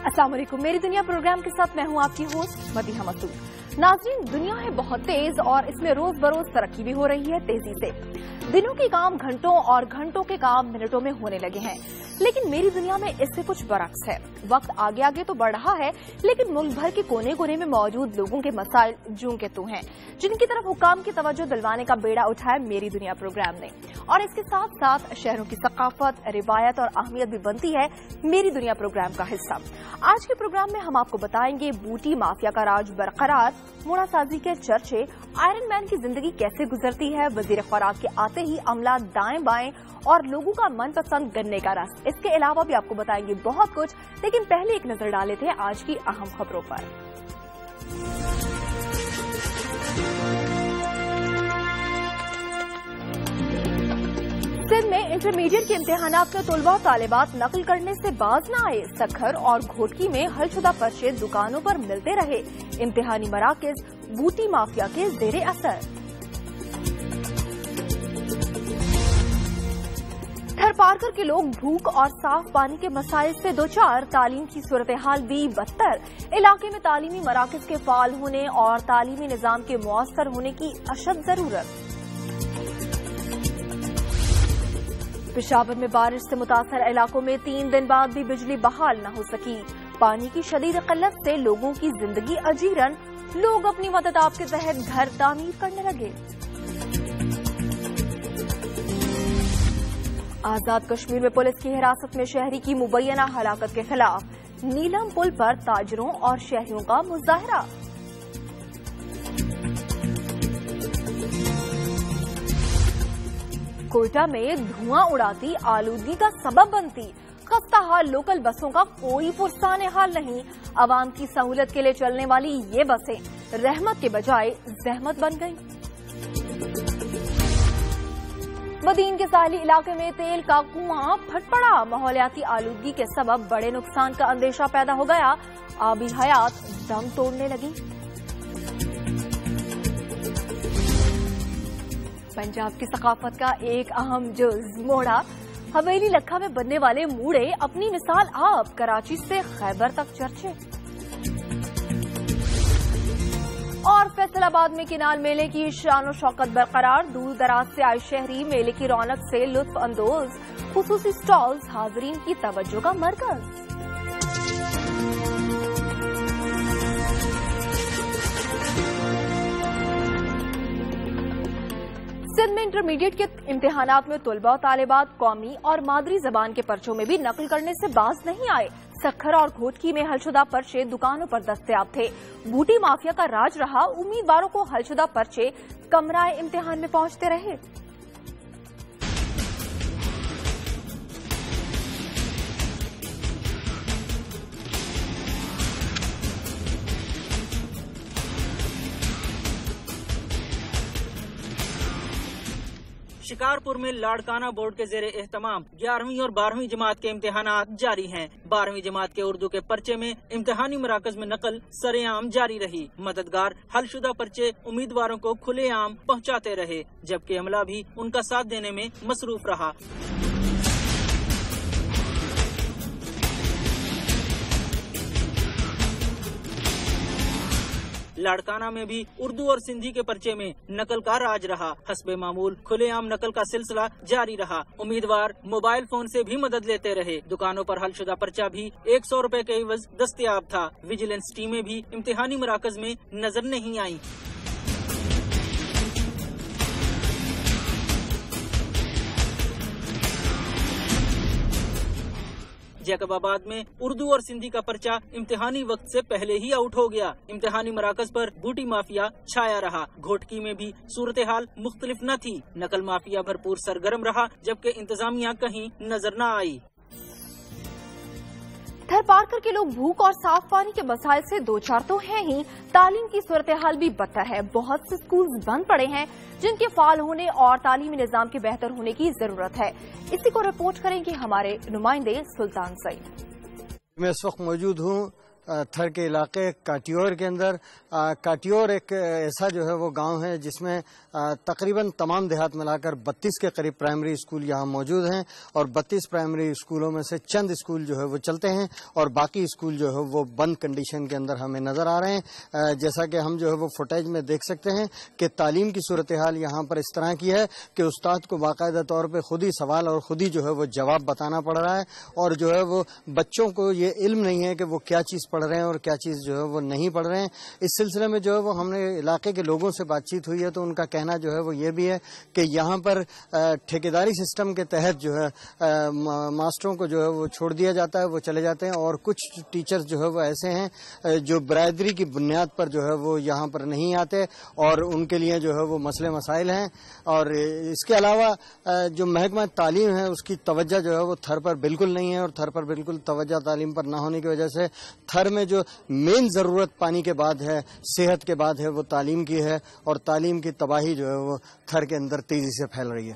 अस्सलाम वालेकुम। मेरी दुनिया प्रोग्राम के साथ मैं हूं आपकी होस्ट मदीहा मसूद। नाज़रीन, दुनिया है बहुत तेज और इसमें रोज बरोज तरक्की भी हो रही है तेजी से। दिनों के काम घंटों और घंटों के काम मिनटों में होने लगे हैं, लेकिन मेरी दुनिया में इससे कुछ बरक्स है। वक्त आगे आगे तो बढ़ रहा है, लेकिन मुल्क भर के कोने कोने में मौजूद लोगों के मसाइल जूं के तू हैं, जिनकी तरफ हुकाम की तवज्जो दिलवाने का बेड़ा उठाया मेरी दुनिया प्रोग्राम ने। और इसके साथ साथ शहरों की सकाफत, रिवायत और अहमियत भी बनती है मेरी दुनिया प्रोग्राम का हिस्सा। आज के प्रोग्राम में हम आपको बताएंगे बूटी माफिया का राज बरकरार, मोड़ा साजी के चर्चे, आयरन मैन की जिंदगी कैसे गुजरती है, वजीर खुराक के आते ही अमला दाएं बाएं और लोगों का मनपसंद गन्ने का रस। इसके अलावा भी आपको बताएंगे बहुत कुछ, लेकिन पहले एक नजर डाले थे आज की अहम खबरों पर। सिंध में इंटरमीडिएट के इम्तिहानात में तलबा तालिबात नकल करने से बाज न आए। सखर और घोटकी में हलशुदा पर्चे दुकानों पर मिलते रहे। इम्तिहानी मराकज बूटी माफिया के जेरे असर। थरपारकर के लोग भूख और साफ पानी के मसाइल से दो चार। तालीम की सूरत हाल भी बदतर। इलाके में तालीमी मराकज के फाल होने और तालीमी निजाम के मुअस्सर होने की अशद जरूरत। पेशावर में बारिश से मुतासर इलाकों में 3 दिन बाद भी बिजली बहाल न हो सकी। पानी की शदीद किल्लत से लोगों की जिंदगी अजीरन। लोग अपनी मदद आप के तहत घर तामीर करने लगे। आजाद कश्मीर में पुलिस की हिरासत में शहरी की मुबैना हलाकत के खिलाफ नीलम पुल पर ताजरों और शहरियों का मुजाहरा। कोयटा में धुआं उड़ाती आलूदगी का सबब बनती। खस्ता हाल लोकल बसों का कोई पुरसाने हाल नहीं। आवाम की सहूलत के लिए चलने वाली ये बसें रहमत के बजाय जहमत बन गईं। मदीन के साहली इलाके में तेल का कुआं फट पड़ा। माहौलियाती आलूदगी के सबब बड़े नुकसान का अंदेशा पैदा हो गया। आबी हयात दम तोड़ने लगी। पंजाब की सकाफत का एक अहम जुज़ मोड़ा। हवेली लखा में बनने वाले मूड़े अपनी मिसाल आप। कराची से खैबर तक चर्चे। और फैसलाबाद में किनाल मेले की शान और शौकत बरकरार। दूर दराज से आए शहरी मेले की रौनक से लुत्फ अंदोज। खुसूसी स्टॉल्स हाजरीन की तवज्जो का मरकज। सिंध में इंटरमीडिएट के इम्तिहानात में तलबा और तालिबात कौमी और मादरी जबान के पर्चों में भी नकल करने से बाज नहीं आए। सखर और घोटकी में हलशुदा पर्चे दुकानों पर दस्तयाब थे। बूटी माफिया का राज रहा। उम्मीदवारों को हलशुदा पर्चे कमराए इम्तिहान में पहुंचते रहे। शिकारपुर में लाड़काना बोर्ड के जेरे एहतमाम 11वीं और 12वीं जमात के इम्तिहानात जारी हैं। 12वीं जमात के उर्दू के पर्चे में इम्तिहानी मराकज में नकल सरेआम जारी रही। मददगार हलशुदा पर्चे उम्मीदवारों को खुलेआम पहुंचाते रहे, जबकि अमला भी उनका साथ देने में मसरूफ रहा। लाड़काना में भी उर्दू और सिंधी के पर्चे में नकल का राज रहा। हस्बे मामूल खुलेआम नकल का सिलसिला जारी रहा। उम्मीदवार मोबाइल फोन से भी मदद लेते रहे। दुकानों पर हलशुदा पर्चा भी 100 रुपए के एवज दस्तयाब था। विजिलेंस टीमें भी इम्तिहानी मराकज में नजर नहीं आईं। जैकबाबाद में उर्दू और सिंधी का पर्चा इम्तिहानी वक्त से पहले ही आउट हो गया। इम्तिहानी मराकज पर बूटी माफिया छाया रहा। घोटकी में भी सूरत हाल मुख्तलिफ न थी। नकल माफिया भरपूर सरगर्म रहा, जबकि इंतजामिया कहीं नजर न आई। थरपारकर के लोग भूख और साफ पानी के मसाइल से दो चार तो हैं ही, तालीम की सूरत हाल भी बदतर है। बहुत से स्कूल बंद पड़े हैं, जिनके फाल होने और तालीमी निजाम के बेहतर होने की जरूरत है। इसी को रिपोर्ट करेंगे हमारे नुमाइंदे सुल्तान सईद। मैं इस वक्त मौजूद हूँ تھر کے علاقے کاٹیور کے اندر. کاٹیور ایک ایسا جو ہے وہ گاؤں ہے جس میں تقریباً تمام دیہات ملا کر 32 کے قریب پرائمری اسکول یہاں موجود ہیں, اور 32 پرائمری اسکولوں میں سے چند اسکول جو ہے وہ چلتے ہیں اور باقی اسکول جو ہے وہ بند کنڈیشن کے اندر ہمیں نظر آ رہے ہیں. جیسا کہ ہم جو ہے وہ فوٹیج میں دیکھ سکتے ہیں کہ تعلیم کی صورتحال یہاں پر اس طرح کی ہے کہ استاد کو باقاعدہ طور پہ خود ہی سوال اور خود ہی جو ہے وہ جواب بتانا پڑ رہا ہے, اور جو ہے وہ بچوں کو یہ علم نہیں ہے کہ وہ کیا چیز پڑھ رہے ہیں اور کیا چیز جو ہے وہ نہیں پڑھ رہے ہیں. اس سلسلے میں جو ہے وہ ہم نے علاقے کے لوگوں سے بات چیت ہوئی ہے تو ان کا کہنا جو ہے وہ یہ بھی ہے کہ یہاں پر ٹھیکیداری سسٹم کے تحت جو ہے ماسٹروں کو جو ہے وہ چھوڑ دیا جاتا ہے, وہ چلے جاتے ہیں, اور کچھ ٹیچرز جو ہے وہ ایسے ہیں جو برادری کی بنیاد پر جو ہے وہ یہاں پر نہیں آتے اور ان کے لیے جو ہے وہ مسئلے مسائل ہیں. اور اس کے علاوہ جو محکمہ تعلیم ہے اس کی توجہ جو ہے وہ تھر پر بالکل نہیں ہے, اور تھر پر بالکل توجہ تعلیم پر نہ ہونے کی وجہ سے تھر میں جو مین ضرورت پانی کے بعد ہے, صحت کے بعد ہے, وہ تعلیم کی ہے, اور تعلیم کی تباہی جو ہے وہ تھر کے اندر تیزی سے پھیل رہی ہے.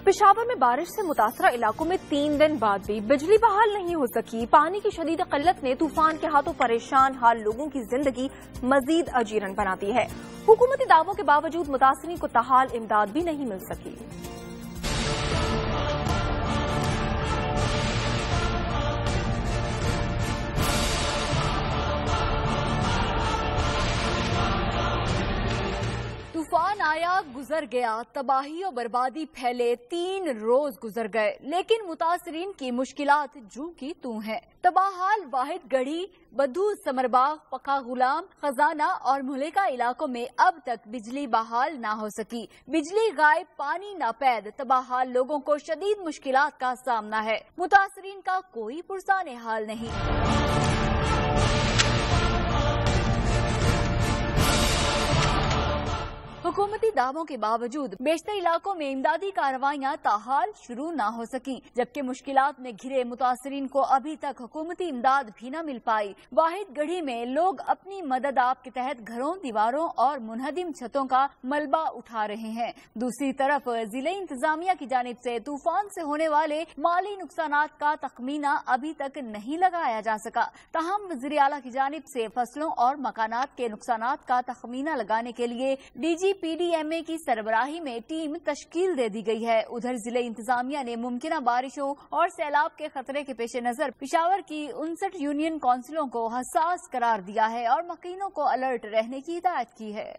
پشاور میں بارش سے متاثرہ علاقوں میں 3 دن بعد بھی بجلی بحال نہیں ہو سکی. پانی کی شدید قلت نے طوفان کے ہاتھوں پریشان حال لوگوں کی زندگی مزید اجیرن بناتی ہے. حکومتی دعووں کے باوجود متاثرین کو تاحال امداد بھی نہیں مل سکی. طوفان آیا گزر گیا, تباہی اور بربادی پھیلے, 3 روز گزر گئے, لیکن متاثرین کی مشکلات جوں کی توں ہیں. تباہال واحد گڑھی, بدھو, سمرباغ, پکا غلام, خزانہ اور ملکہ علاقوں میں اب تک بجلی بحال نہ ہو سکی. بجلی غائب, پانی ناپید, تباہال لوگوں کو شدید مشکلات کا سامنا ہے. متاثرین کا کوئی پرسان حال نہیں. حکومتی دعووں کے باوجود بیشتر علاقوں میں امدادی کارروائیاں تاحال شروع نہ ہو سکیں, جبکہ مشکلات میں گھرے متاثرین کو ابھی تک حکومتی امداد بھی نہ مل پائی. واحد گڑھی میں لوگ اپنی مدد آپ کے تحت گھروں, دیواروں اور منہدم چھتوں کا ملبہ اٹھا رہے ہیں. دوسری طرف ضلع انتظامیہ کی جانب سے طوفان سے ہونے والے مالی نقصانات کا تخمینہ ابھی تک نہیں لگایا جا سکا. تاہم وزیر اعلیٰ کی جانب سے فصلوں اور مکانات کے نقصانات کا تخمینہ لگانے کے لیے DGPDMA کی سربراہی میں ٹیم تشکیل دے دی گئی ہے. ادھر ضلع انتظامیہ نے ممکنہ بارشوں اور سیلاب کے خطرے کے پیش نظر پشاور کی 59 یونین کونسلوں کو حساس قرار دیا ہے اور مکینوں کو الرٹ رہنے کی ہدایت کی ہے.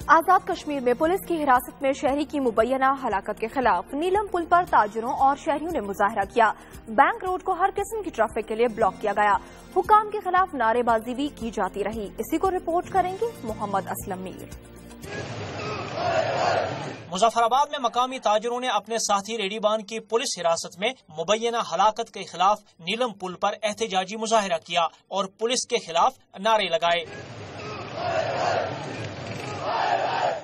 آزاد کشمیر میں پولیس کی حراست میں شہری کی مبینہ ہلاکت کے خلاف نیلم پل پر تاجروں اور شہریوں نے مظاہرہ کیا. بینک روڈ کو ہر قسم کی ٹریفک کے لیے بلاک کیا گیا. حکام کے خلاف نعرے بازی بھی کی جاتی رہی. اسی کو رپورٹ کریں گے محمد اسلم میر. مظفر آباد میں مقامی تاجروں نے اپنے ساتھی ریڈی بان کی پولیس حراست میں مبینہ ہلاکت کے خلاف نیلم پل پر احتجاجی مظاہرہ کیا اور پولیس کے خلاف نعرے لگائے.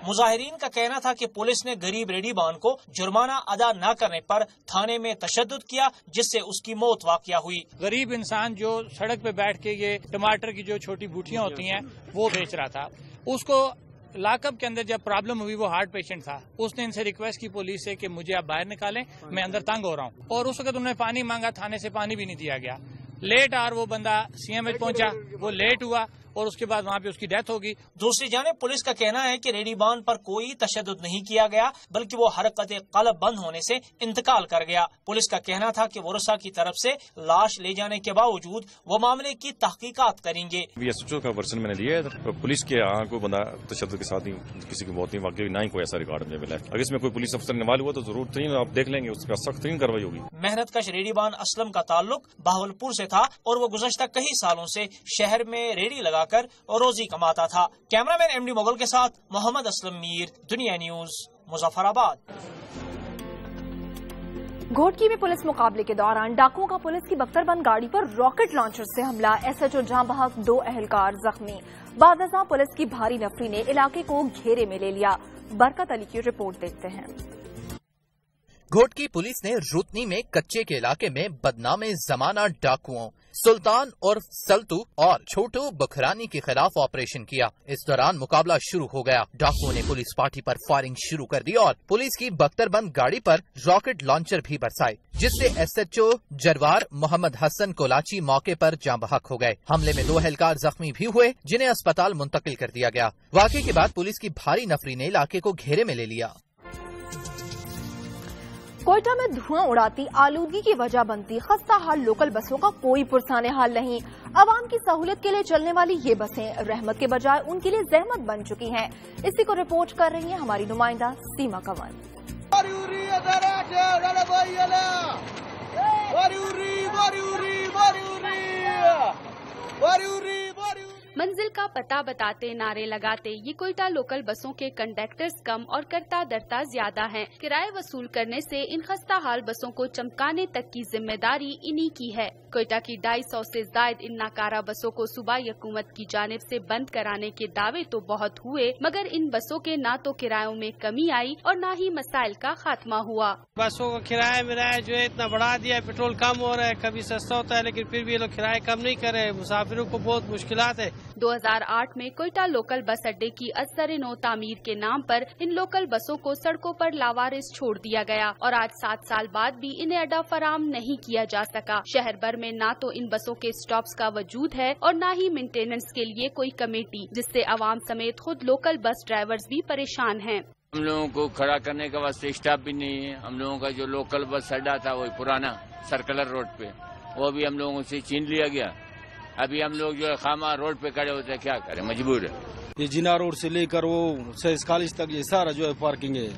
مظاہرین کا کہنا تھا کہ پولیس نے غریب ریڈی بان کو جرمانہ ادا نہ کرنے پر تھانے میں تشدد کیا, جس سے اس کی موت واقع ہوئی. غریب انسان جو سڑک پہ بیٹھ کے یہ ٹماٹر کی جو چھوٹی بوٹیاں ہوتی ہیں وہ بیچ رہا تھا, اس کو لاک اپ کے اندر جب پرابلم ہوئی, وہ ہارٹ پیشنٹ تھا, اس نے ان سے ریکویسٹ کی پولیس سے کہ مجھے آپ باہر نکالیں, میں اندر تنگ ہو رہا ہوں. اور اس وقت انہوں نے پانی مانگا, تھانے سے پانی بھی نہیں دیا گیا. لیٹ آر وہ بندہ CM پہنچا, وہ لیٹ ہوا اور اس کے بعد وہاں پہ اس کی ڈیتھ ہوگی. دوسری جانب پولیس کا کہنا ہے کہ ریڈی بان پر کوئی تشدد نہیں کیا گیا, بلکہ وہ حرکت قلب بند ہونے سے انتقال کر گیا. پولیس کا کہنا تھا کہ ورثاء کی طرف سے لاش لے جانے کے باوجود وہ معاملے کی تحقیقات کریں گے. SHO کا ورژن میں نے لیا ہے. پولیس کے یہاں کوئی بندہ تشدد کے ساتھ کسی کی موت نہیں واقعی, نہ ہی کوئی ایسا ریکارڈ مجھے ملا ہے. اگر اس میں کوئی پولیس افسر انوالو ہوا تو ضرور ترین آپ دیکھ لیں گے, اس کا سخت ترین کارروائی ہوگی. محنت کش ریڈی بان اسلم کا تعلق بہاولپور سے تھا اور وہ گزشتہ کئی سالوں سے شہر میں ریڑھی لگا کر روزی کماتا تھا. کیمرہ مین MD مغل کے ساتھ محمد اسلم میر, دنیا نیوز, مظفر آباد. گھوٹکی میں پولیس مقابلے کے دوران ڈاکوؤں کا پولیس کی بختر بند گاڑی پر راکٹ لانچر سے حملہ. SHO جاں بحق 2 اہلکار زخمی. بعد ازاں پولیس کی بھاری نفری نے علاقے کو گھیرے میں لے لیا. برکت علی کی رپورٹ دیکھتے ہیں. گھوٹکی پولیس نے روتنی میں کچے کے علاقے میں بدنام زمانہ ڈاکوؤں सुल्तान उर्फ सल्तू और छोटू बुखरानी के खिलाफ ऑपरेशन किया। इस दौरान मुकाबला शुरू हो गया। डाकुओं ने पुलिस पार्टी पर फायरिंग शुरू कर दी और पुलिस की बख्तरबंद गाड़ी पर रॉकेट लॉन्चर भी बरसाए, जिससे SHO जरवार मोहम्मद हसन कोलाची मौके पर जाँ बहक हो गए। हमले में 2 एहलकार जख्मी भी हुए, जिन्हें अस्पताल मुंतकिल कर दिया गया। वाक़े के बाद पुलिस की भारी नफरी ने इलाके को घेरे में ले लिया। कोयटा में धुआं उड़ाती आलूदगी की वजह बनती खस्ता हाल लोकल बसों का कोई पुरसाने हाल नहीं। आवाम की सहूलियत के लिए चलने वाली ये बसें रहमत के बजाय उनके लिए जहमत बन चुकी हैं। इसी को रिपोर्ट कर रही है हमारी नुमाइंदा सीमा कंवर। मंजिल का पता बताते नारे लगाते ये कोयटा लोकल बसों के कंडक्टर्स कम और करता दरता ज्यादा हैं। किराए वसूल करने से इन खस्ता हाल बसों को चमकाने तक की जिम्मेदारी इन्हीं की है। कोयटा की 250 से ज्यादा इन नाकारा बसों को सूबाई हुकूमत की जानिब से बंद कराने के दावे तो बहुत हुए, मगर इन बसों के न तो किरायों में कमी आई और न ही मसाइल का खात्मा हुआ। बसों का किराया जो है इतना बढ़ा दिया है, पेट्रोल कम हो रहा है, कभी सस्ता होता है, लेकिन फिर भी ये लोग किराया कम नहीं कर रहे। मुसाफिरों को बहुत मुश्किलात है। 2008 में कोयटा लोकल बस अड्डे की असर-ए-नौ तामीर के नाम पर इन लोकल बसों को सड़कों पर लावारिस छोड़ दिया गया और आज 7 साल बाद भी इन्हें अड्डा फराम नहीं किया जा सका। शहर भर में न तो इन बसों के स्टॉप्स का वजूद है और न ही मेंटेनेंस के लिए कोई कमेटी, जिससे आवाम समेत खुद लोकल बस ड्राइवर्स भी परेशान हैं। हम लोगों को खड़ा करने का वास्ते स्टाफ भी नहीं है। हम लोगों का जो लोकल बस अड्डा था वही पुराना सर्कुलर रोड पे, वो भी हम लोगों से छीन लिया गया। अभी हम लोग जो है खामा रोड पे खड़े होते हैं, क्या करें, मजबूर है। ये जिना रोड से लेकर वो सैस कॉलेज तक ये सारा जो है पार्किंग है,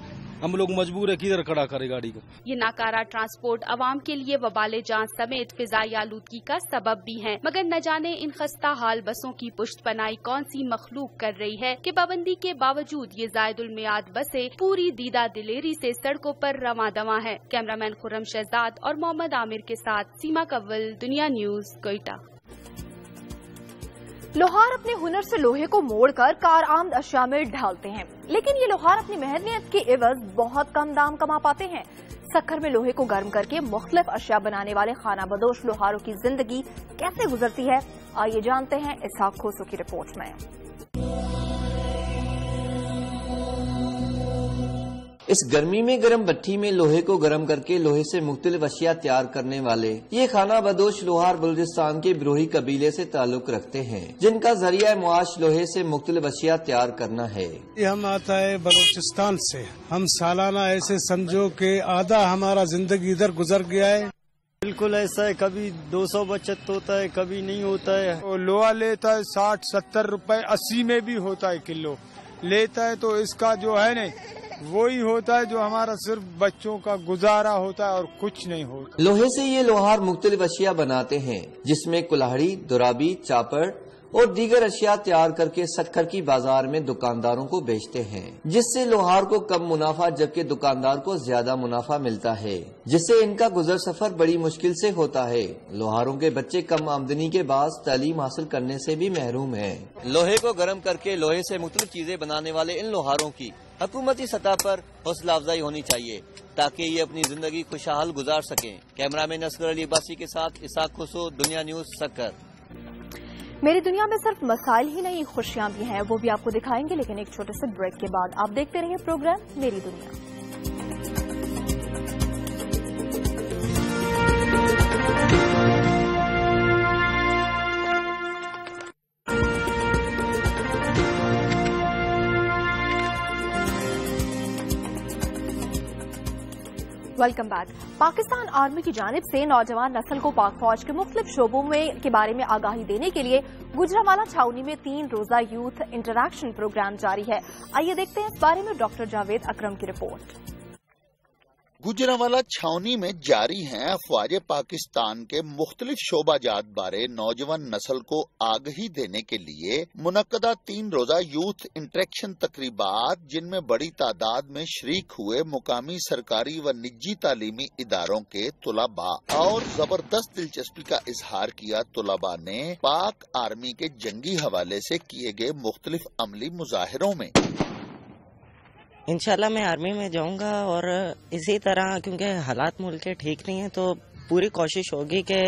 हम लोग मजबूर है किधर खड़ा करे गाड़ी को। ये नाकारा ट्रांसपोर्ट आवाम के लिए वबाले जान समेत फिजाई आलूदगी का सबब भी है, मगर न जाने इन खस्ता हाल बसों की पुश्त पनाई कौन सी मखलूक कर रही है कि पाबंदी के बावजूद ये जायदुल मियाद बसें पूरी दीदा दिलेरी से सड़कों पर रवां दवां है। कैमरामैन खुर्रम शहजाद और मोहम्मद आमिर के साथ सीमा कव्वल, दुनिया न्यूज, कोयटा। लोहार अपने हुनर से लोहे को मोड़कर कारआमद अशिया में ढालते हैं, लेकिन ये लोहार अपनी मेहनत के एवज बहुत कम दाम कमा पाते हैं। सक्खर में लोहे को गर्म करके मुख्तलिफ अशिया बनाने वाले खाना बदोश लोहारों की जिंदगी कैसे गुजरती है, आइए जानते हैं इसहाक खोसो की रिपोर्ट में। इस गर्मी में गर्म भट्ठी में लोहे को गर्म करके लोहे से मुख्तलिफ अशिया तैयार करने वाले ये खाना बदोश लोहार बलूचिस्तान के बिरोही कबीले से ताल्लुक रखते हैं, जिनका जरिया मुआश लोहे से मुख्तलिफ अशिया तैयार करना है। ये हम आता है बलूचिस्तान से। हम सालाना ऐसे समझो कि आधा हमारा जिंदगी इधर गुजर गया है। बिल्कुल ऐसा है, कभी 200 बचत होता है, कभी नहीं होता है। लोहा लेता है 60-70 रुपए, 80 में भी होता है किलो लेता है, तो इसका जो है न वही होता है जो हमारा सिर्फ बच्चों का गुजारा होता है और कुछ नहीं होता। लोहे से ये लोहार मुख्तलिफ अशिया बनाते हैं, जिसमें कुल्हाड़ी, दुराबी, चापड़ और दीगर अशिया तैयार करके सक्खर की बाजार में दुकानदारों को बेचते हैं, जिससे लोहार को कम मुनाफा जबकि दुकानदार को ज्यादा मुनाफा मिलता है, जिससे इनका गुजर सफर बड़ी मुश्किल से होता है। लोहारों के बच्चे कम आमदनी के बाद तालीम हासिल करने से भी महरूम हैं। लोहे को गर्म करके लोहे से मुख्तलिफ चीजें बनाने वाले इन लोहारों की हुकूमती सतह पर हौसला अफजाई होनी चाहिए ताकि ये अपनी जिंदगी खुशहाल गुजार सकें। कैमरामैन असगर अली अब्बासी के साथ इसहाक खोसो, दुनिया न्यूज, सक्कर। मेरी दुनिया में सिर्फ मसाइल ही नहीं, खुशियां भी हैं, वो भी आपको दिखाएंगे, लेकिन एक छोटे से ब्रेक के बाद। आप देखते रहिए प्रोग्राम मेरी दुनिया। Welcome back. पाकिस्तान आर्मी की जानिब से नौजवान नस्ल को पाक फौज के मुख्तलिफ शोबों में के बारे में आगाही देने के लिए गुजरांवाला छावनी में 3 रोजा यूथ इंटरैक्शन प्रोग्राम जारी है। आइए देखते हैं इस बारे में डॉक्टर जावेद अकरम की रिपोर्ट। गुजरांवाला छावनी में जारी हैं अफवाज पाकिस्तान के मुख्तलिफ शोबाजात बारे नौजवान नस्ल को आगाही देने के लिए मुनक्कदा 3 रोजा यूथ इंटरेक्शन तकरीबात, जिनमें बड़ी तादाद में शरीक हुए मुकामी सरकारी व निजी तालीमी इदारों के तुलबा और जबरदस्त दिलचस्पी का इजहार किया। तुलबा ने पाक आर्मी के जंगी हवाले से किए गए मुख्तलिफ अमली मुजाहिरों में इंशाल्लाह मैं आर्मी में जाऊंगा और इसी तरह, क्योंकि हालात मुल्क के ठीक नहीं है, तो पूरी कोशिश होगी कि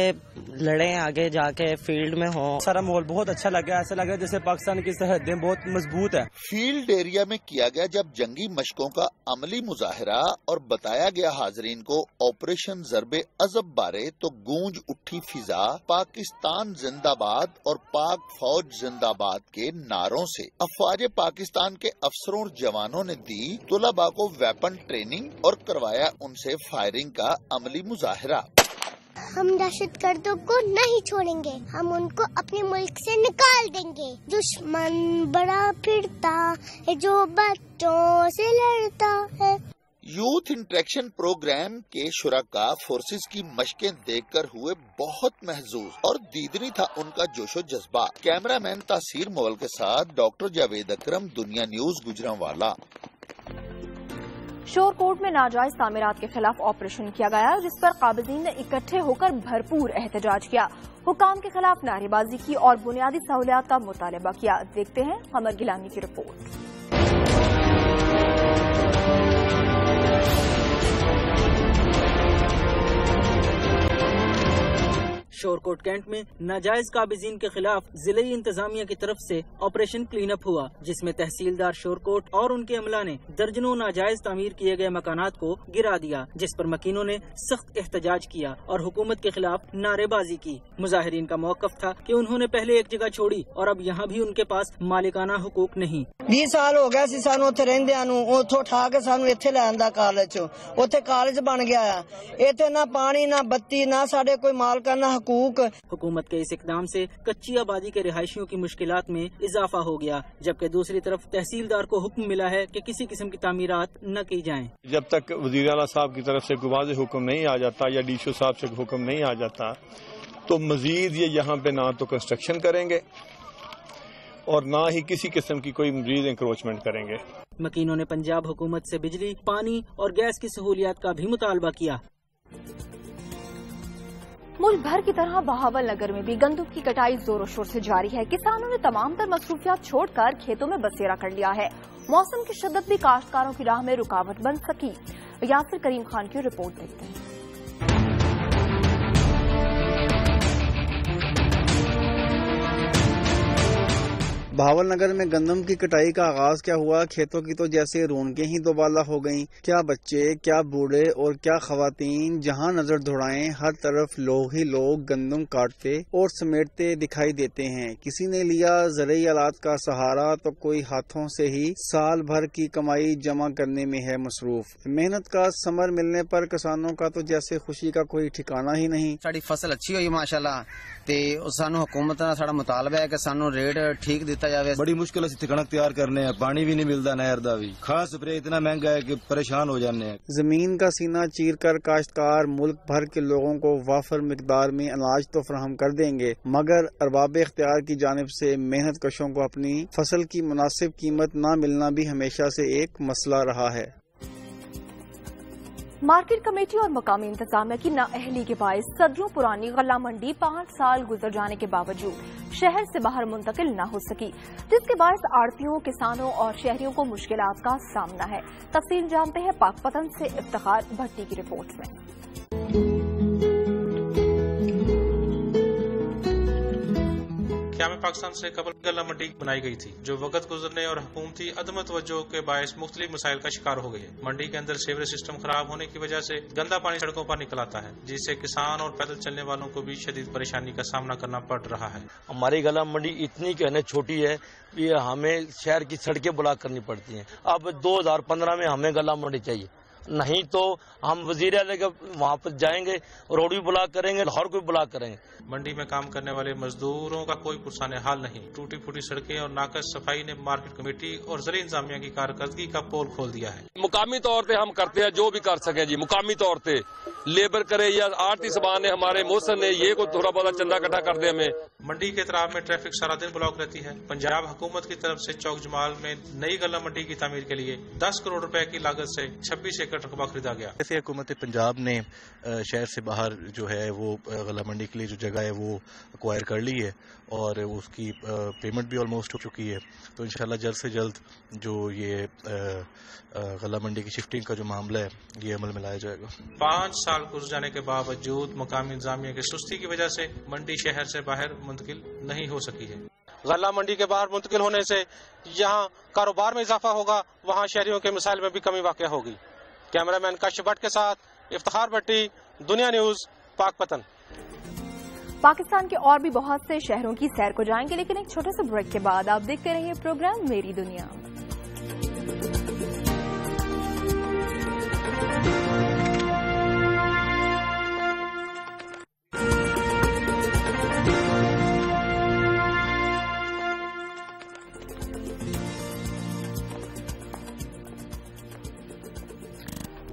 लड़ें आगे जाके फील्ड में हो। सारा माहौल बहुत अच्छा लगा, ऐसा लग रहा है जैसे पाकिस्तान की सरहदें बहुत मजबूत है। फील्ड एरिया में किया गया जब जंगी मशकों का अमली मुजाहरा और बताया गया हाजरीन को ऑपरेशन ज़रबे अज़ब बारे, तो गूंज उठी फिजा पाकिस्तान जिंदाबाद और पाक फौज जिंदाबाद के नारों से। अफवाज पाकिस्तान के अफसरों और जवानों ने दी तुलबा को वेपन ट्रेनिंग और करवाया उनसे फायरिंग का अमली मुजाहरा। हम दहशतगर्दों को नहीं छोड़ेंगे, हम उनको अपने मुल्क से निकाल देंगे। दुश्मन बड़ा फिरता है जो बच्चों से लड़ता है। यूथ इंटरेक्शन प्रोग्राम के शुरका फोर्सेस की मशकें देखकर हुए बहुत महजूज और दीदनी था उनका जोशो जज्बा। कैमरामैन तासीर मोल के साथ डॉक्टर जावेद अकरम, दुनिया न्यूज, गुजरांवाला। शोरकोट में नाजायज तामीरात के खिलाफ ऑपरेशन किया गया, जिस पर काबिजीन ने इकट्ठे होकर भरपूर एहतजाज किया। हुकाम के खिलाफ नारेबाजी की और बुनियादी सहूलियात का मुतालबा किया। देखते हैं हमर गिलानी की रिपोर्ट। शोरकोट कैंट में नाजायज काबिजीन के खिलाफ जिले इंतजामिया की तरफ से ऑपरेशन क्लीन अप हुआ, जिसमें तहसीलदार शोरकोट और उनके अमला ने दर्जनों नाजायज तामीर किए गए मकानात को गिरा दिया, जिस पर मकीनों ने सख्त एहतजाज किया और हुकूमत के खिलाफ नारेबाजी की। मुजाहिरीन का मौकफ था कि उन्होंने पहले एक जगह छोड़ी और अब यहाँ भी उनके पास मालिकाना हुकूक नहीं। 20 साल हो गया सानू उत्थे रहंदियां नू, उत्थों उठा के सानू इत्थे ले आंदा कालेज, उत्थे कालेज बन गया है। इत्थे ना पानी ना बत्ती ना साडे कोई मालकाना हुकूक। हुकूमत के इस इकदाम से कच्ची आबादी के रिहायशियों की मुश्किलात में इजाफा हो गया, जबकि दूसरी तरफ तहसीलदार को हुक्म मिला है कि किसी किस्म की तामीरात न की जाएं। जब तक वज़ीर आला साहब की तरफ से वाज़ेह हुक्म नहीं आ जाता या डीशो साहब से हुक्म नहीं आ जाता, तो मजीद ये यहाँ पे ना तो कंस्ट्रक्शन करेंगे और ना ही किसी किस्म की कोई मजीद इंक्रोचमेंट करेंगे। मकीनों ने पंजाब हुकूमत से बिजली, पानी और गैस की सहूलियात का भी मुतालबा किया। मुल्क भर की तरह बहावल नगर में भी गंदम की कटाई जोरों शोर से जारी है। किसानों ने तमाम तर मसरूफियात छोड़कर खेतों में बसेरा कर लिया है। मौसम की शिद्दत भी काश्तकारों की राह में रुकावट बन सकी। यासिर करीम खान की रिपोर्ट देखते हैं। बहावल नगर में गंदम की कटाई का आगाज क्या हुआ, खेतों की तो जैसे रौनकें ही दोबाला हो गईं। क्या बच्चे, क्या बूढ़े और क्या खवातीन जहां नजर दौड़ाएं, हर तरफ लोग ही लोग गंदम काटते और समेटते दिखाई देते हैं। किसी ने लिया ज़रूरी आलात का सहारा तो कोई हाथों से ही साल भर की कमाई जमा करने में है मसरूफ। मेहनत का समर मिलने पर किसानों का तो जैसे खुशी का कोई ठिकाना ही नहीं। साड़ी फसल अच्छी हुई माशाल्लाह, ते सानू हुकूमत का साड़ा मुतालबा है कि सानू रेट ठीक दिता जाए। बड़ी मुश्किल से कणक तैयार करने हैं, पानी भी नहीं मिलता नहर दा भी, खास स्प्रे इतना महंगा है कि परेशान हो जाने हैं। जमीन का सीना चीर कर काश्तकार मुल्क भर के लोगों को वाफर मिकदार में अनाज तो फराहम कर देंगे, मगर अरबाब इख्तियार की जानिब से मेहनत कशों को अपनी फसल की मुनासिब कीमत न मिलना भी हमेशा से एक मसला रहा है। मार्केट कमेटी और मकामी इंतजामिया की नाअहली के बायस सदियों पुरानी गल्ला मंडी 5 साल गुजर जाने के बावजूद शहर से बाहर मुंतकिल न हो सकी, जिसके बायस आड़तियों, किसानों और शहरियों को मुश्किलात का सामना है। तफसील जानते हैं पाकपतन से इफ्तिखार भट्टी की रिपोर्ट में। क़याम पाकिस्तान से कबल गल्ला मंडी बनाई गई थी, जो वक्त गुजरने और हुकूमती अदम तवज्जो के बायस मुख्तलिफ मसाइल का शिकार हो गई है। मंडी के अंदर सीवरेज सिस्टम खराब होने की वजह से गंदा पानी सड़कों पर निकल आता है, जिससे किसान और पैदल चलने वालों को भी शदीद परेशानी का सामना करना पड़ रहा है। हमारी गल्ला मंडी इतनी कहने छोटी है कि हमें शहर की सड़कें ब्लॉक करनी पड़ती हैं। अब 2015 में हमें गल्ला मंडी चाहिए, नहीं तो हम वजीर आला के वहाँ पर जाएंगे, रोड भी ब्लॉक करेंगे, लाहौर को भी ब्लॉक करेंगे। मंडी में काम करने वाले मजदूरों का कोई पुरसाने हाल नहीं। टूटी फूटी सड़कें और नाकस सफाई ने मार्केट कमेटी और ज़री इंतजामिया की कारकर्दगी का पोल खोल दिया है। मुकामी तौर पे हम करते हैं जो भी कर सके जी, मुकामी तौर पे लेबर करे या आरती सबान ने, हमारे मौसम ने ये को थोड़ा बहुत चंदा इकट्ठा कर दे हमें। मंडी के एतराब में ट्रैफिक सारा दिन ब्लॉक रहती है। पंजाब हुकूमत की तरफ से चौक जमाल में नई गल्ला मंडी की तामीर के लिए 10 करोड़ रुपए की लागत से 26 एकड़ रकबा खरीदा गया। ऐसे हुकूमत पंजाब ने शहर से बाहर जो है वो गल्ला मंडी के लिए जो जगह है वो एक्वायर कर ली है और उसकी पेमेंट भी ऑलमोस्ट हो चुकी है। तो इंशाल्लाह जल्द से जल्द जो ये गल्ला मंडी की शिफ्टिंग का जो मामला है ये अमल में लाया जाएगा। 5 साल गुजर जाने के बावजूद मकामी इंतजामिया की सुस्ती की वजह से मंडी शहर से बाहर मुंतकिल नहीं हो सकी है। गल्ला मंडी के बाहर मुंतकिल होने से यहाँ कारोबार में इजाफा होगा, वहाँ शहरियों के मिसाइल में भी कमी वाक़या होगी। कैमरामैन काशिफ भट्ट के साथ इफ्तिखार भट्टी, दुनिया न्यूज, पाकपतन। पाकिस्तान के और भी बहुत से शहरों की सैर को जाएंगे, लेकिन एक छोटे से ब्रेक के बाद आप देखते रहिए प्रोग्राम मेरी दुनिया।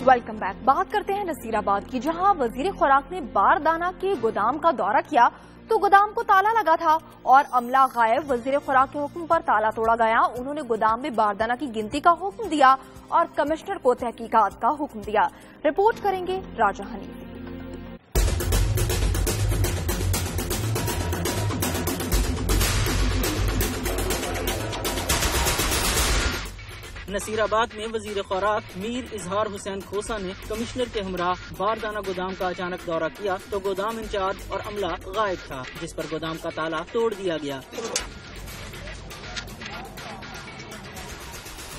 Welcome back. बात करते हैं नसीराबाद की, जहां वजीर खुराक ने बारदाना के गोदाम का दौरा किया तो गोदाम को ताला लगा था और अमला गायब। वजीर खुराक के हुक्म पर ताला तोड़ा गया। उन्होंने गोदाम में बारदाना की गिनती का हुक्म दिया और कमिश्नर को तहकीकात का हुक्म दिया। रिपोर्ट करेंगे राजा हनीफ। नसीराबाद में वजीर खुराक मीर इजहार हुसैन खोसा ने कमिश्नर के हमराह बारदाना गोदाम का अचानक दौरा किया तो गोदाम इंचार्ज और अमला गायब था, जिस पर गोदाम का ताला तोड़ दिया गया।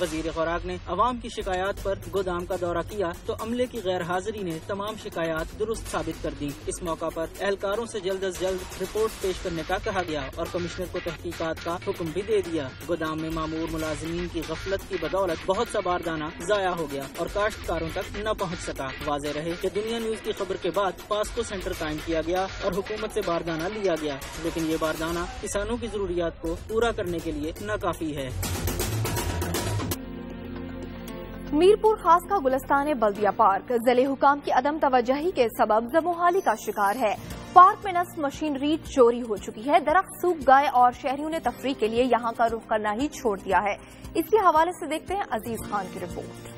वजीर खुराक ने अवाम की शिकायत पर गोदाम का दौरा किया तो अमले की गैर हाजिरी ने तमाम शिकायत दुरुस्त साबित कर दी। इस मौका पर एहलकारों से जल्द अज जल्द रिपोर्ट पेश करने का कहा गया और कमिश्नर को तहकीकात का हुक्म भी दे दिया। गोदाम में मामूर मुलाजिमीन की गफलत की बदौलत बहुत सा बारदाना जाया हो गया और काश्तकारों तक न पहुँच सका। वाज़ेह रहे कि दुनिया न्यूज की खबर के बाद पास्को सेंटर कायम किया गया और हुकूमत से बारदाना लिया गया, लेकिन ये बारदाना किसानों की जरूरियात को पूरा करने के लिए न काफी है। मीरपुर खास का गुलिस्तान बल्दिया पार्क ज़िले हुकाम की अदम तवज्जही के सबब ज़बोहाली का शिकार है। पार्क में नस्ब मशीनरी चोरी हो चुकी है, दरख्त सूख गए और शहरियों ने तफरीह के लिए यहां का रुख करना ही छोड़ दिया है। इसके हवाले से देखते हैं अजीज खान की रिपोर्ट।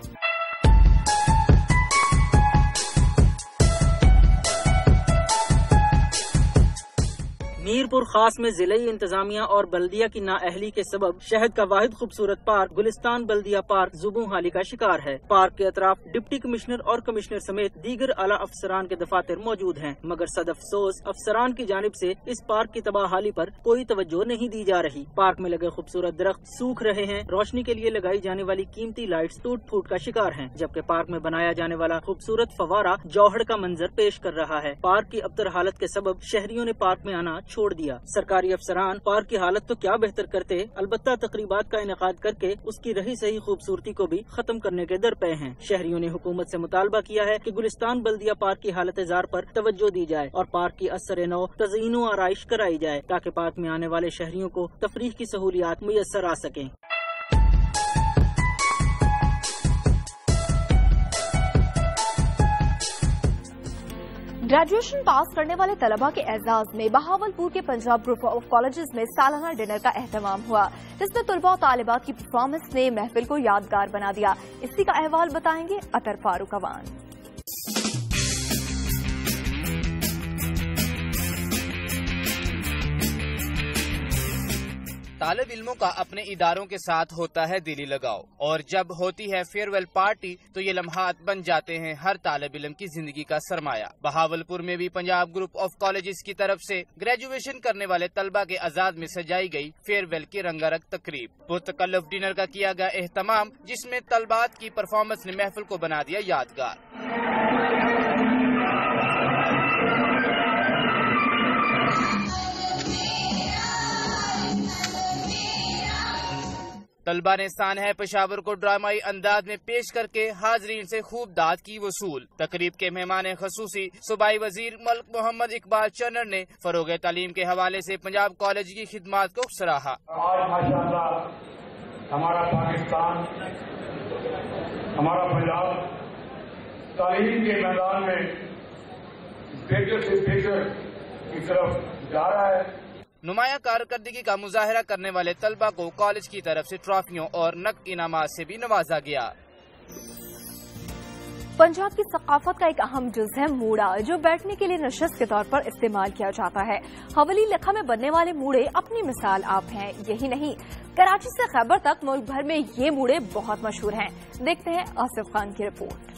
मीरपुर खास में जिले इंतजामिया और बल्दिया की नाअहली के सबब शहद का वाहिद खूबसूरत पार्क गुलिस्तान बल्दिया पार्क ज़ुबूहाली का शिकार है। पार्क के अतराफ डिप्टी कमिश्नर और कमिश्नर समेत दीगर आला अफसरान के दफातर मौजूद हैं, मगर सदअफसोस अफसरान की जानिब से इस पार्क की तबाहाली पर कोई तवज्जो नहीं दी जा रही। पार्क में लगे खूबसूरत दरख्त सूख रहे हैं, रोशनी के लिए लगाई जाने वाली कीमती लाइट्स टूट फूट का शिकार हैं, जबकि पार्क में बनाया जाने वाला खूबसूरत फवारा जौहड़ का मंजर पेश कर रहा है। पार्क की अबतर हालत के सबब शहरियों ने पार्क में आना छोड़ दिया। सरकारी अफसरान पार्क की हालत तो क्या बेहतर करते, अलबत्ता तकरीबात का इनेकाद करके उसकी रही सही खूबसूरती को भी खत्म करने के दर पे हैं। शहरियों ने हुकूमत से मुतालबा किया है कि गुलिस्तान बल्दिया पार्क की हालत जार पर तवज्जो दी जाए और पार्क की असर नौ तज़ीन व आराइश कराई जाए ताकि पार्क में आने वाले शहरियों को तफरीह की सहूलियात मुयस्सर आ सकें। ग्रेजुएशन पास करने वाले तलबा के एजाज में बहावलपुर के पंजाब ग्रुप ऑफ कॉलेजेस में सालाना डिनर का एहतमाम हुआ, जिसमें तलबा और तालिबात की परफॉर्मेंस ने महफिल को यादगार बना दिया। इसी का अहवाल बताएंगे अतर फारूक अवान। तालिब इल्मों का अपने इदारों के साथ होता है दिली लगाव, और जब होती है फेयरवेल पार्टी तो ये लम्हात बन जाते हैं हर तालिब इल्म की जिंदगी का सरमाया। बहावलपुर में भी पंजाब ग्रुप ऑफ कॉलेजेस की तरफ से ग्रेजुएशन करने वाले तलबा के आजाद में सजाई गई फेयरवेल की रंगारंग तकरीब। पुरतकल्लुफ डिनर का किया गया एहतमाम, जिसमें तलबात की परफॉर्मेंस ने महफिल को बना दिया यादगार। तलबा ने सान है पेशावर को ड्रामाई अंदाज में पेश करके हाजरीन से खूब दाद की वसूल। तकरीब के मेहमान खसूसी सूबाई वजीर मलिक मोहम्मद इकबाल चन्नर ने फरोग तालीम के हवाले से पंजाब कॉलेज की खिदमात को सराहा। आज माशाअल्लाह हमारा पाकिस्तान, हमारा पंजाब तालीम के मैदान में बेहतर से बेहतर की तरफ जा रहा है। नुमाया कारकर्दगी का मुजाहरा करने वाले तलबा को कॉलेज की तरफ से ट्रॉफियों और नकद इनामात से भी नवाजा गया। पंजाब की सकाफत का एक अहम जुज़ है मूड़ा, जो बैठने के लिए नशस्त के तौर पर इस्तेमाल किया जाता है। हवेली लखा में बनने वाले मूड़े अपनी मिसाल आप हैं। यही नहीं, कराची से खैबर तक मुल्क भर में ये मूड़े बहुत मशहूर हैं। देखते हैं आसिफ खान की रिपोर्ट।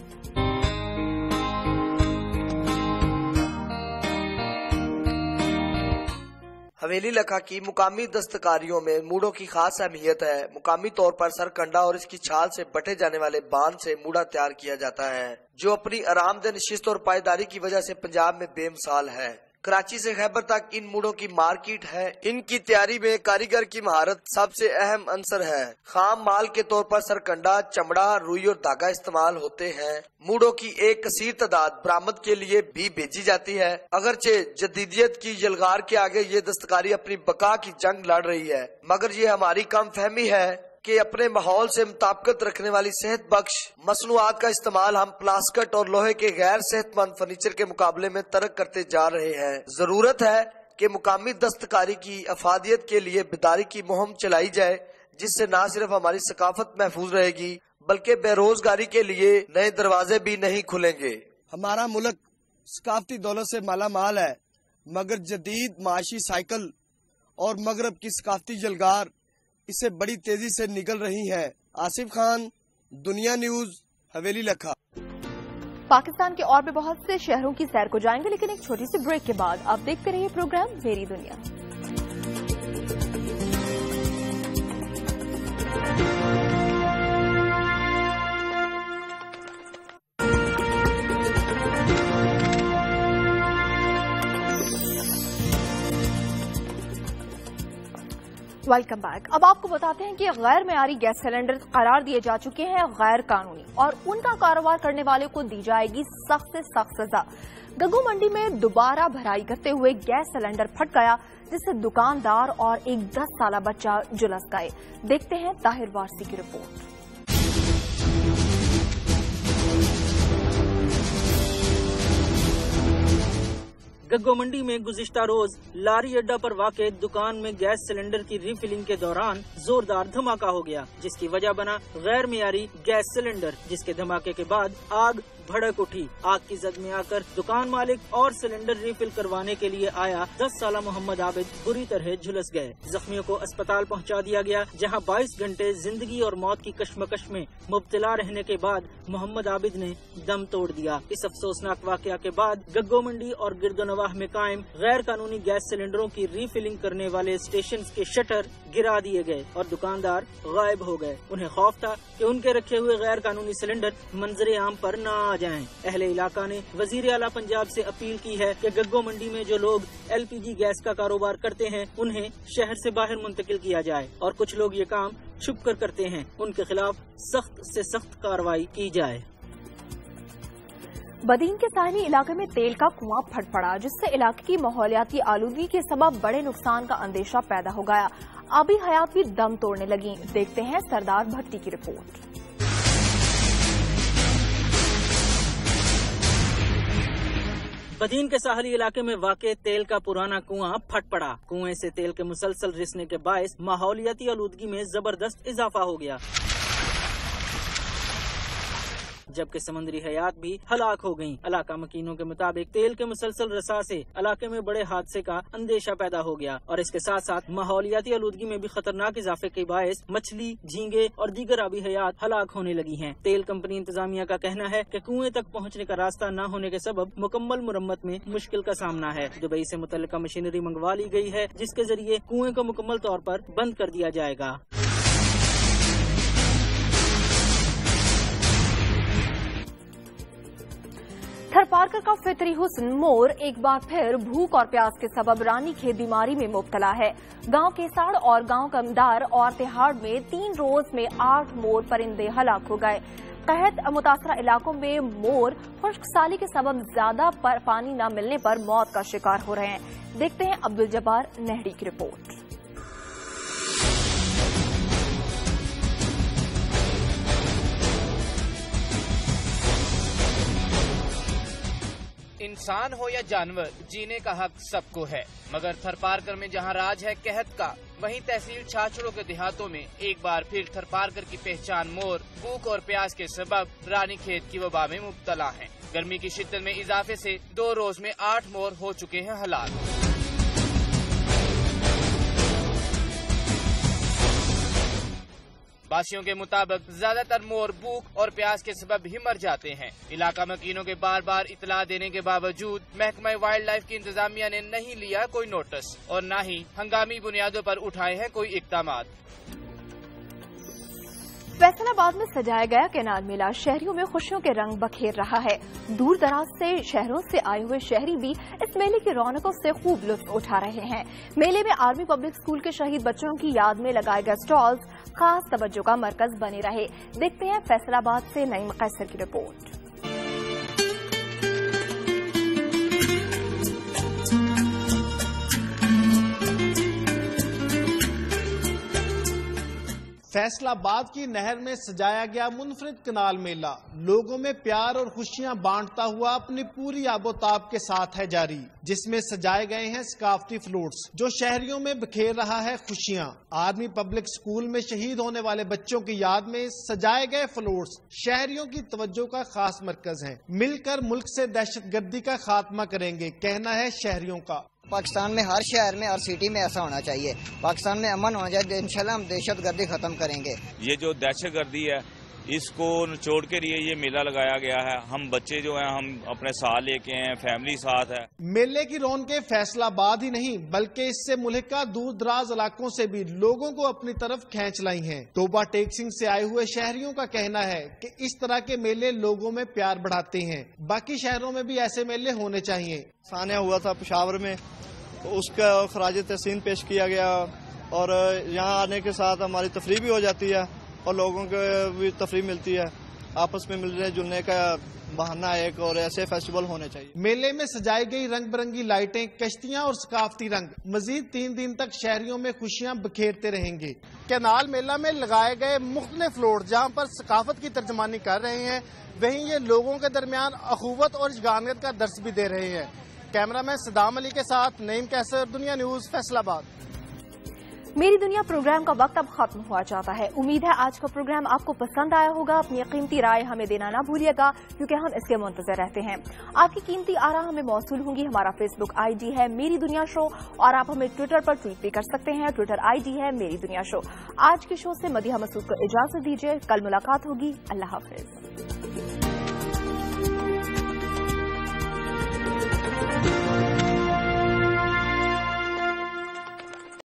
حویلی لکھا کی مقامی دستکاریوں میں موڑوں کی خاص اہمیت ہے۔ مقامی طور پر سرکنڈا اور اس کی چھال سے بٹے جانے والے بان سے موڑا تیار کیا جاتا ہے، جو اپنی آرام دہ نشست اور پائیداری کی وجہ سے پنجاب میں بے مثال ہے۔ کراچی سے خیبر تک ان موڑوں کی مارکیٹ ہے۔ ان کی تیاری میں کاریگر کی مہارت سب سے اہم عنصر ہے۔ خام مال کے طور پر سرکنڈا، چمڑا، روئی اور دھاگا استعمال ہوتے ہیں۔ موڑوں کی ایک کثیر تعداد برآمد کے لیے بھی بھیجی جاتی ہے۔ اگرچہ جدیدیت کی یلغار کے آگے یہ دستکاری اپنی بقا کی جنگ لڑ رہی ہے، مگر یہ ہماری کم فہمی ہے کہ اپنے ماحول سے مطابقت رکھنے والی صحت بخش مصنوعات کا استعمال ہم پلاسکٹ اور لوہے کے غیر صحت مند فرنیچر کے مقابلے میں ترک کرتے جا رہے ہیں۔ ضرورت ہے کہ مقامی دستکاری کی افادیت کے لیے بیداری کی مہم چلائی جائے، جس سے نہ صرف ہماری ثقافت محفوظ رہے گی بلکہ بے روزگاری کے لیے نئے دروازے بھی نہیں کھلیں گے۔ ہمارا ملک ثقافتی دولت سے مالا مال ہے، مگر جدید معاشی سائیکل اور مغرب کی ثقافتی یلغار اسے بڑی تیزی سے نگل رہی ہے۔ آصف خان، دنیا نیوز، حویلی لکھا۔ پاکستان کے اور بھی بہت سے شہروں کی سیر کو جائیں گے، لیکن ایک چھوٹی سی بریک کے بعد آپ دیکھتے رہیے پروگرام میری دنیا۔ Welcome back. اب آپ کو بتاتے ہیں کہ غیر معیاری گیس سلنڈر قرار دیے جا چکے ہیں غیر قانونی، اور ان کا کاروبار کرنے والے کو دی جائے گی سخت سے سخت سزا۔ گگو منڈی میں دوبارہ بھرائی کرتے ہوئے گیس سلنڈر پھٹ گیا، جس سے دکاندار اور ایک 10 سالہ بچہ جھلس گئے۔ دیکھتے ہیں طاہر وارسی کی رپورٹ۔ گگو منڈی میں گزشتہ روز لاری اڈا پر واقع دکان میں گیس سلنڈر کی ری فلنگ کے دوران زوردار دھماکہ ہو گیا، جس کی وجہ بنا غیر معیاری گیس سلنڈر، جس کے دھماکے کے بعد آگ بھڑک اٹھی۔ آگ کی زد میں آ کر دکان مالک اور سلنڈر ریفل کروانے کے لیے آیا 10 سالہ محمد عابد بری طرح جھلس گئے۔ زخمیوں کو اسپتال پہنچا دیا گیا، جہاں 22 گھنٹے زندگی اور موت کی کشمکش میں مبتلا رہنے کے بعد محمد عابد نے دم توڑ دیا۔ اس افسوسناک واقعہ کے بعد گگو منڈی اور گرد و نواح میں قائم غیر قانونی گیس سلنڈروں کی ری فلنگ کرنے والے اسٹیشن کے شٹر گرا دیے گئے اور دکاندار غائب ہو گئے۔ انہیں خوف تھا کہ ان کے رکھے ہوئے غیر قانونی سلنڈر منظر عام پر نہ آ جائیں۔ اہل علاقہ نے وزیر اعلیٰ پنجاب سے اپیل کی ہے کہ گگو منڈی میں جو لوگ LPG گیس کا کاروبار کرتے ہیں انہیں شہر سے باہر منتقل کیا جائے، اور کچھ لوگ یہ کام چھپ کر کرتے ہیں، ان کے خلاف سخت سے سخت کارروائی کی جائے۔ بدین کے ساحلی علاقے میں تیل کا کنواں پھٹ پڑا، جس سے علاقے کی ماحولیاتی آلودگی کے سبب بڑے نقصان کا اندیشہ پیدا ہو گیا۔ آبی حیات بھی دم توڑنے لگیں۔ دیکھتے ہیں سردار بھٹی کی رپورٹ۔ بدین کے ساحلی علاقے میں واقع تیل کا پرانا کنواں پھٹ پڑا۔ کنویں سے تیل کے مسلسل رسنے کے باعث ماحولیاتی آلودگی میں زبردست اضافہ ہو گیا، جبکہ سمندری حیات بھی ہلاک ہو گئیں۔ علاقہ مکینوں کے مطابق تیل کے مسلسل رساں سے علاقے میں بڑے حادثے کا اندیشہ پیدا ہو گیا، اور اس کے ساتھ ساتھ ماحولیاتی آلودگی میں بھی خطرناک اضافے کے باعث مچھلی، جھینگے اور دیگر آبی حیات ہلاک ہونے لگی ہیں۔ تیل کمپنی انتظامیہ کا کہنا ہے کہ کنویں تک پہنچنے کا راستہ نہ ہونے کے سبب مکمل مرمت میں مشکل کا سامنا ہے۔ دبئی سے متعلقہ مشینری منگوا لی گئی ہے، جس کے ذریعے کنویں کو مکمل طور پر بند کر دیا جائے گا۔ تھر پارکر کا فطری حسن مور ایک بار پھر بھوک اور پیاس کے سبب رانی کھیت بیماری میں مبتلا ہے۔ گاؤں کیساڑ اور گاؤں کمدار اور تہاڑ میں 3 روز میں 8 مور پرندے ہلاک ہو گئے۔ قحط متاثرہ علاقوں میں مور خشک سالی کے سبب زیادہ پانی نہ ملنے پر موت کا شکار ہو رہے ہیں۔ دیکھتے ہیں عبدالجبار نہڑی کی رپورٹ۔ انسان ہو یا جانور، جینے کا حق سب کو ہے، مگر تھر پارکر میں جہاں راج ہے قحط کا، وہیں تحصیل چھاچڑوں کے دیہاتوں میں ایک بار پھر تھر پارکر کی پہچان مور بھوک اور پیاس کے سبب رانی کھیت کی وبا میں مبتلا ہیں۔ گرمی کی شدت میں اضافے سے 2 روز میں 8 مور ہو چکے ہیں ہلاک۔ बासियों के मुताबिक ज्यादातर मोर भूख और प्यास के सबब ही मर जाते हैं। इलाका मकीनों के बार बार इतला देने के बावजूद महकमा वाइल्ड लाइफ की इंतजामिया ने नहीं लिया कोई नोटिस और न ही हंगामी बुनियादों पर उठाए हैं कोई इक़दामात। फैसलाबाद में सजाया गया कैनाल मेला शहरियों में खुशियों के रंग बखेर रहा है। दूर दराज से शहरों से आए हुए शहरी भी इस मेले की रौनकों से खूब लुत्फ उठा रहे हैं। मेले में आर्मी पब्लिक स्कूल के शहीद बच्चों की याद में लगाए गए स्टॉल्स खास तवज्जो का मरकज बने रहे। देखते हैं फैसलाबाद से नईम कैसर की रिपोर्ट। फैसलाबाद की नहर में सजाया गया मुनफरिद कनाल मेला लोगों में प्यार और खुशियां बांटता हुआ अपनी पूरी आबोताब के साथ है जारी, जिसमें सजाए गए हैं सकाफती फ्लोट्स जो शहरियों में बिखेर रहा है खुशियां। आर्मी पब्लिक स्कूल में शहीद होने वाले बच्चों की याद में सजाए गए फ्लोट्स शहरियों की तवज्जो का खास मरकज हैं। मिलकर मुल्क से दहशतगर्दी का खात्मा करेंगे, कहना है शहरियों का। पाकिस्तान में हर शहर में और सिटी में ऐसा होना चाहिए। पाकिस्तान में अमन हो जाए, इंशाल्लाह हम दहशतगर्दी खत्म करेंगे। ये जो दहशतगर्दी है इसको निचोड़ के लिए ये मेला लगाया गया है। हम बच्चे जो हैं हम अपने साथ लेके हैं, फैमिली साथ है। मेले की रौनकें फैसलाबाद ही नहीं बल्कि इससे मुल्क का दूर दराज इलाकों से भी लोगों को अपनी तरफ खींच लाई हैं। तोबा टेक सिंह से आए हुए शहरियों का कहना है कि इस तरह के मेले लोगों में प्यार बढ़ाते हैं। बाकी शहरों में भी ऐसे मेले होने चाहिए। सानिया हुआ था पेशावर में, तो उसका खराज तहसीन पेश किया गया और यहाँ आने के साथ हमारी तफरीह भी हो जाती है और लोगों को भी तफरीह मिलती है। आपस में मिलने जुलने का बहाना एक और ऐसे फेस्टिवल होने चाहिए। मेले में सजाई गई रंग बिरंगी लाइटें, कश्तियां और सकाफती रंग मजीद 3 दिन तक शहरियों में खुशियां बखेरते रहेंगे। कैनाल मेला में लगाए गए मुख्तलिफ फ्लोट जहां पर सकाफत की तर्जमानी कर रहे हैं, वहीं ये लोगों के दरमियान अखुवत और इजगानियत का दर्स भी दे रहे हैं। कैमरामैन सदाम अली के साथ नईम कैसर, दुनिया न्यूज, फैसलाबाद। मेरी दुनिया प्रोग्राम का वक्त अब खत्म हुआ जाता है। उम्मीद है आज का प्रोग्राम आपको पसंद आया होगा। अपनी कीमती राय हमें देना ना भूलिएगा क्योंकि हम इसके मुंतजर रहते हैं। आपकी कीमती आरा हमें मौसूल होंगी। हमारा फेसबुक आईडी है मेरी दुनिया शो और आप हमें ट्विटर पर ट्वीट भी कर सकते हैं। ट्विटर आईडी है मेरी दुनिया शो। आज के शो से मदीहा मसूद को इजाजत दीजिए। कल मुलाकात होगी। अल्लाह हाफिज।